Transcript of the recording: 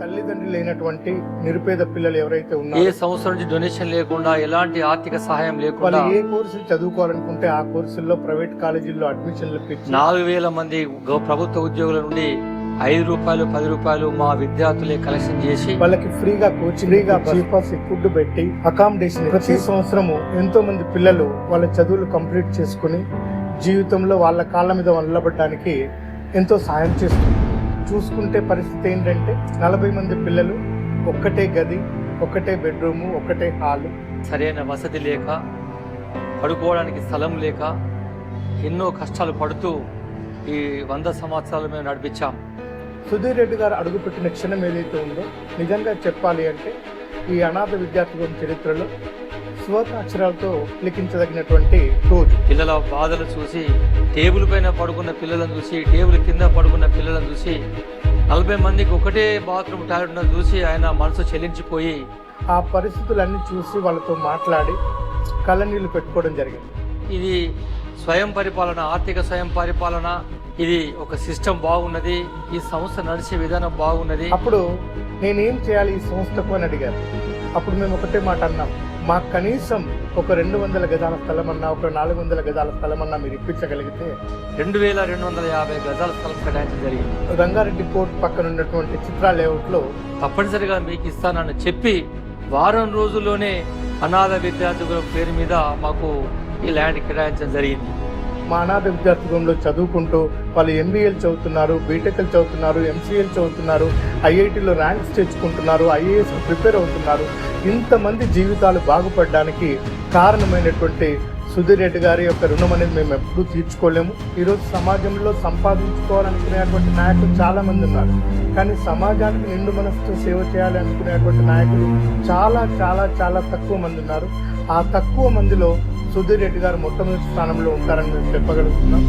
తల్లిదండ్రులు లేనటువంటి నిరుపేద పిల్లలు ఎవరైతే ఏ ఉన్నారో సంవత్సరం నుంచి డొనేషన్ లేకుండా ఎలాంటి ఆర్థిక సహాయం వాళ్ళు లేకుండా ఏ కోర్సులు చదువుకోవాలనుకుంటే ఆ కోర్సుల్లో ప్రైవేట్ కాలేజీల్లో అడ్మిషన్లు ఇప్పించి 4,000 మంది ప్రభుత్వ ఉద్యోగుల నుండి ₹5, ₹10 మా విద్యార్థులే కలెక్షన్ చేసి వాళ్ళకి ఫ్రీగా కోచింగ్, ఫ్రీగా బస్ ఫుడ్ పెట్టి అకామిడేషన్ ప్రతి సంవత్సరము ఎంతో మంది పిల్లలు వాళ్ళ చదువులు కంప్లీట్ చేసుకుని జీవితంలో వాళ్ళ కాళ్ళ మీద నిలబడడానికి ఎంతో సాయం చేస్తుంది. చూసుకుంటే పరిస్థితి ఏంటంటే 40 మంది పిల్లలు, ఒక్కటే గది, ఒక్కటే బెడ్రూము, ఒక్కటే హాలు, సరైన వసతి లేక, పడుకోవడానికి స్థలం లేక ఎన్నో కష్టాలు పడుతూ ఈ 100 సంవత్సరాలు మేము నడిపించాం. సుధీర్ రెడ్డి గారు అడుగుపెట్టిన క్షణం ఏదైతే ఉందో నిజంగా చెప్పాలి అంటే ఈ అనాథ విద్యార్థుల చరిత్రలో స్వత అక్షరాలతో లిఖించదగినటువంటి రోజు. పిల్లల బాధలు చూసి, టేబుల్ పైన పడుకున్న పిల్లలను చూసి, టేబుల్ కింద పడుకున్న పిల్లలను చూసి, 40 మందికి ఒకటే బాత్రూమ్ టాయిలెట్ చూసి ఆయన మనసు చెల్లించిపోయి ఆ పరిస్థితులన్నీ చూసి వాళ్ళతో మాట్లాడి కళ్ళనీళ్ళు పెట్టుకోవడం జరిగింది. ఇది స్వయం పరిపాలన, ఆర్థిక స్వయం పరిపాలన, ఇది ఒక సిస్టమ్ బాగున్నది, ఈ సంస్థ నడిచే విధానం బాగున్నది. అప్పుడు నేనేం చేయాలి ఈ సంస్థకు అని అడిగారు. అప్పుడు మేము ఒకటే మాట అన్నాం, మాకు కనీసం ఒక 200 గజాల స్థలం అన్నా, ఒక 400 గజాల స్థలం అన్నా మీరు ఇప్పించగలిగితే 2,250 గజాల స్థలం కేటాయించడం జరిగింది. రంగారెడ్డి కోర్టు పక్కన ఉన్నటువంటి చిత్రా లేఅవుట్లో తప్పనిసరిగా మీకు ఇస్తానని చెప్పి వారం రోజుల్లోనే అనాథ విద్యార్థుల పేరు మీద మాకు ఈ ల్యాండ్ కేటాయించడం జరిగింది. మా అనాథ విద్యార్థులంలో చదువుకుంటూ వాళ్ళు ఎంబీఏలు చదువుతున్నారు, బీటెక్లు చదువుతున్నారు, ఎంసీఏలు చదువుతున్నారు, ఐఐటీలో ర్యాంక్స్ తెచ్చుకుంటున్నారు, ఐఏఎస్ ప్రిపేర్ అవుతున్నారు. ఇంతమంది జీవితాలు బాగుపడడానికి కారణమైనటువంటి సుధీర్ రెడ్డి గారి యొక్క రుణం అనేది మేము ఎప్పుడూ తీర్చుకోలేము. ఈరోజు సమాజంలో సంపాదించుకోవాలనుకునేటువంటి నాయకులు చాలా మంది ఉన్నారు, కానీ సమాజానికి నిండు మనసుతో సేవ చేయాలి అనుకునేటువంటి నాయకులు చాలా చాలా చాలా తక్కువ మంది ఉన్నారు. ఆ తక్కువ మందిలో సుధీర్ రెడ్డి గారు మొట్టమొదటి స్థానంలో ఉంటారని మేము చెప్పగలుగుతున్నాం.